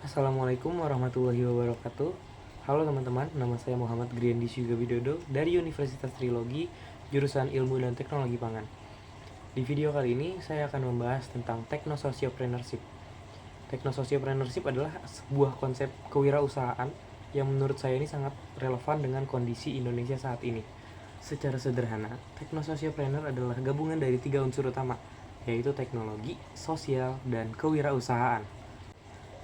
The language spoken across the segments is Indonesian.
Assalamualaikum warahmatullahi wabarakatuh. Halo teman-teman, nama saya Muhammad Griandi Syuga Widodo dari Universitas Trilogi, jurusan Ilmu dan Teknologi Pangan. Di video kali ini saya akan membahas tentang technosociopreneurship. Technosociopreneurship adalah sebuah konsep kewirausahaan yang menurut saya ini sangat relevan dengan kondisi Indonesia saat ini. Secara sederhana, technosociopreneur adalah gabungan dari 3 unsur utama, yaitu teknologi, sosial, dan kewirausahaan.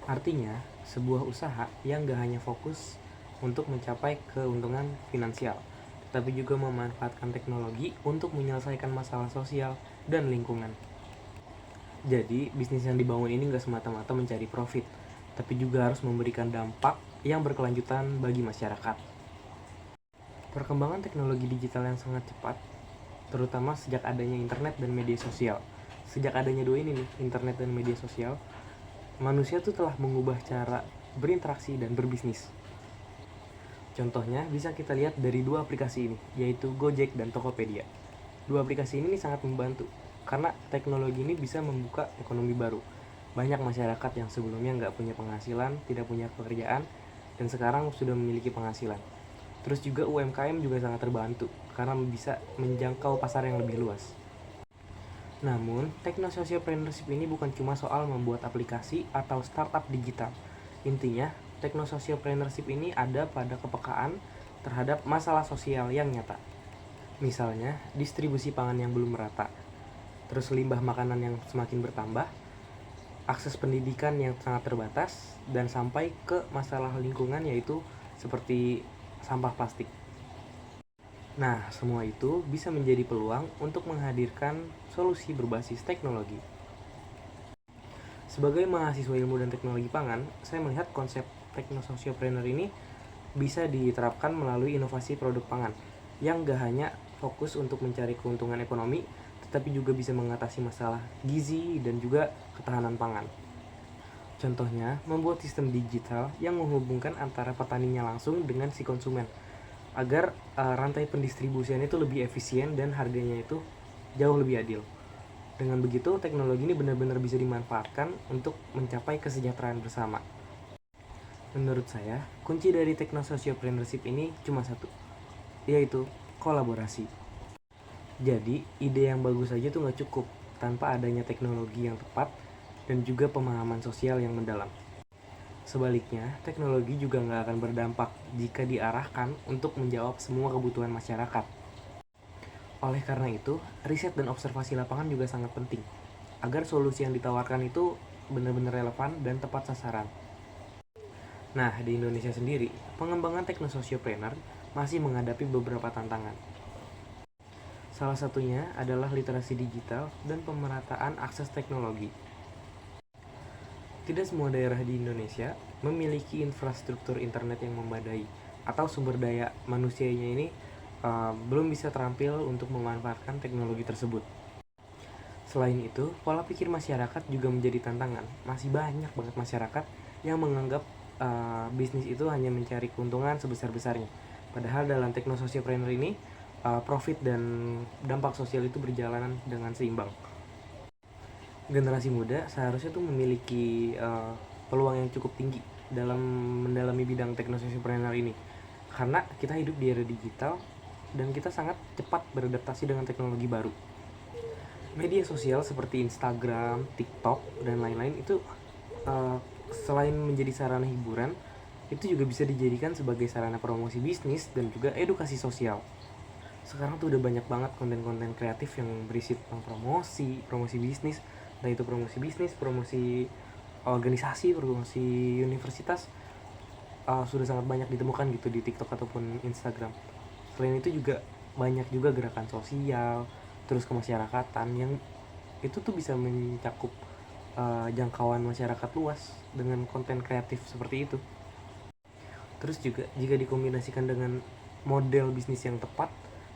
Artinya, sebuah usaha yang gak hanya fokus untuk mencapai keuntungan finansial, tetapi juga memanfaatkan teknologi untuk menyelesaikan masalah sosial dan lingkungan. Jadi, bisnis yang dibangun ini gak semata-mata mencari profit, tapi juga harus memberikan dampak yang berkelanjutan bagi masyarakat. Perkembangan teknologi digital yang sangat cepat, terutama sejak adanya internet dan media sosial. Sejak adanya dua ini nih, internet dan media sosial, manusia tuh telah mengubah cara berinteraksi dan berbisnis. Contohnya bisa kita lihat dari dua aplikasi ini, yaitu Gojek dan Tokopedia. Dua aplikasi ini sangat membantu, karena teknologi ini bisa membuka ekonomi baru. Banyak masyarakat yang sebelumnya nggak punya penghasilan, tidak punya pekerjaan, dan sekarang sudah memiliki penghasilan. Terus juga UMKM juga sangat terbantu, karena bisa menjangkau pasar yang lebih luas. Namun, technosociopreneurship ini bukan cuma soal membuat aplikasi atau startup digital. Intinya, technosociopreneurship ini ada pada kepekaan terhadap masalah sosial yang nyata. Misalnya, distribusi pangan yang belum merata, terus limbah makanan yang semakin bertambah, akses pendidikan yang sangat terbatas, dan sampai ke masalah lingkungan yaitu seperti sampah plastik. Nah, semua itu bisa menjadi peluang untuk menghadirkan solusi berbasis teknologi. Sebagai mahasiswa ilmu dan teknologi pangan, saya melihat konsep technosociopreneur ini bisa diterapkan melalui inovasi produk pangan yang gak hanya fokus untuk mencari keuntungan ekonomi, tetapi juga bisa mengatasi masalah gizi dan juga ketahanan pangan. Contohnya, membuat sistem digital yang menghubungkan antara petaninya langsung dengan si konsumen, agar rantai pendistribusian itu lebih efisien dan harganya itu jauh lebih adil. Dengan begitu, teknologi ini benar-benar bisa dimanfaatkan untuk mencapai kesejahteraan bersama. Menurut saya, kunci dari technosociopreneurship ini cuma satu, yaitu kolaborasi. Jadi, ide yang bagus saja tuh nggak cukup tanpa adanya teknologi yang tepat dan juga pemahaman sosial yang mendalam. Sebaliknya, teknologi juga nggak akan berdampak jika diarahkan untuk menjawab semua kebutuhan masyarakat. Oleh karena itu, riset dan observasi lapangan juga sangat penting, agar solusi yang ditawarkan itu benar-benar relevan dan tepat sasaran. Nah, di Indonesia sendiri, pengembangan technosociopreneur masih menghadapi beberapa tantangan. Salah satunya adalah literasi digital dan pemerataan akses teknologi. Tidak semua daerah di Indonesia memiliki infrastruktur internet yang memadai atau sumber daya manusianya ini belum bisa terampil untuk memanfaatkan teknologi tersebut. Selain itu, pola pikir masyarakat juga menjadi tantangan. Masih banyak banget masyarakat yang menganggap bisnis itu hanya mencari keuntungan sebesar-besarnya. Padahal dalam technosociopreneur ini, profit dan dampak sosial itu berjalan dengan seimbang. Generasi muda seharusnya tuh memiliki peluang yang cukup tinggi dalam mendalami bidang technosociopreneur ini, karena kita hidup di era digital dan kita sangat cepat beradaptasi dengan teknologi baru. Media sosial seperti Instagram, TikTok, dan lain-lain itu selain menjadi sarana hiburan, itu juga bisa dijadikan sebagai sarana promosi bisnis dan juga edukasi sosial. Sekarang tuh udah banyak banget konten-konten kreatif yang berisi tentang promosi bisnis, entah itu promosi bisnis, promosi organisasi, promosi universitas, sudah sangat banyak ditemukan gitu di TikTok ataupun Instagram. Selain itu juga banyak juga gerakan sosial, terus kemasyarakatan yang itu tuh bisa mencakup jangkauan masyarakat luas dengan konten kreatif seperti itu. Terus juga jika dikombinasikan dengan model bisnis yang tepat,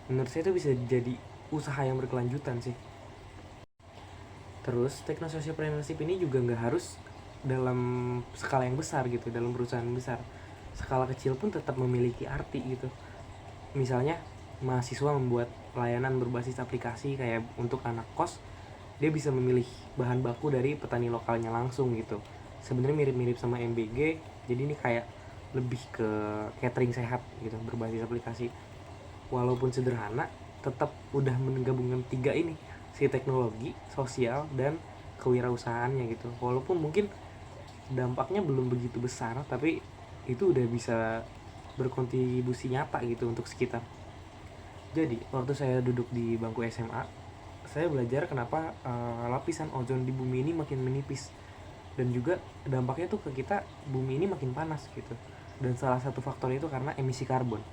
menurut saya itu bisa jadi usaha yang berkelanjutan sih. Terus technosociopreneurship ini juga nggak harus dalam skala yang besar gitu, dalam perusahaan besar. Skala kecil pun tetap memiliki arti gitu. Misalnya mahasiswa membuat layanan berbasis aplikasi kayak untuk anak kos, dia bisa memilih bahan baku dari petani lokalnya langsung gitu. sebenarnya mirip-mirip sama MBG, jadi ini kayak lebih ke catering sehat gitu, berbasis aplikasi. Walaupun sederhana, tetap udah menggabungkan tiga ini, si teknologi, sosial, dan kewirausahaannya gitu. Walaupun mungkin dampaknya belum begitu besar, tapi itu udah bisa berkontribusi nyata gitu untuk sekitar. Jadi waktu saya duduk di bangku SMA, saya belajar kenapa lapisan ozon di bumi ini makin menipis, dan juga dampaknya tuh ke kita, bumi ini makin panas gitu. Dan salah satu faktor itu karena emisi karbon.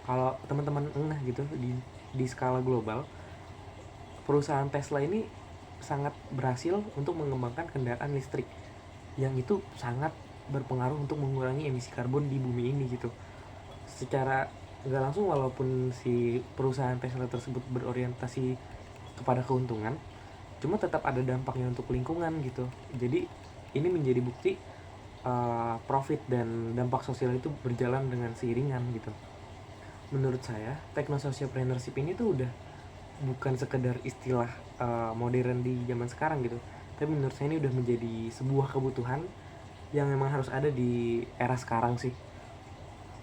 Kalau teman-teman gitu, di skala global, perusahaan Tesla ini sangat berhasil untuk mengembangkan kendaraan listrik yang itu sangat berpengaruh untuk mengurangi emisi karbon di bumi ini gitu. Secara nggak langsung, walaupun si perusahaan Tesla tersebut berorientasi kepada keuntungan, cuma tetap ada dampaknya untuk lingkungan gitu. Jadi ini menjadi bukti profit dan dampak sosial itu berjalan dengan seiringan gitu. Menurut saya, technosociopreneurship ini tuh udah bukan sekedar istilah modern di zaman sekarang gitu, tapi menurut saya ini udah menjadi sebuah kebutuhan yang memang harus ada di era sekarang sih.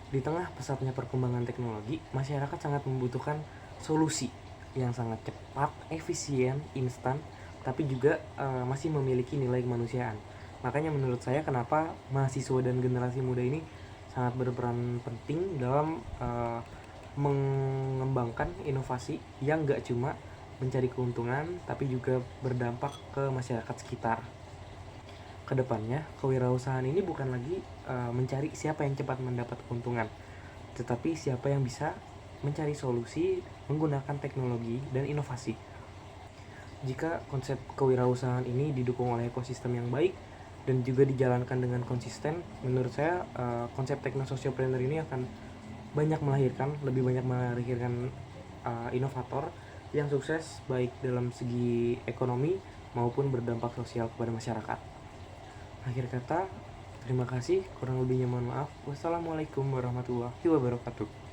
Di tengah pesatnya perkembangan teknologi, masyarakat sangat membutuhkan solusi yang sangat cepat, efisien, instan, tapi juga masih memiliki nilai kemanusiaan. Makanya menurut saya kenapa mahasiswa dan generasi muda ini sangat berperan penting dalam mengembangkan inovasi yang gak cuma mencari keuntungan, tapi juga berdampak ke masyarakat sekitar. Kedepannya, kewirausahaan ini bukan lagi mencari siapa yang cepat mendapat keuntungan, tetapi siapa yang bisa mencari solusi menggunakan teknologi dan inovasi. Jika konsep kewirausahaan ini didukung oleh ekosistem yang baik dan juga dijalankan dengan konsisten, menurut saya konsep technosociopreneur ini akan lebih banyak melahirkan inovator yang sukses baik dalam segi ekonomi maupun berdampak sosial kepada masyarakat. Akhir kata, terima kasih, kurang lebihnya mohon maaf. Wassalamualaikum warahmatullahi wabarakatuh.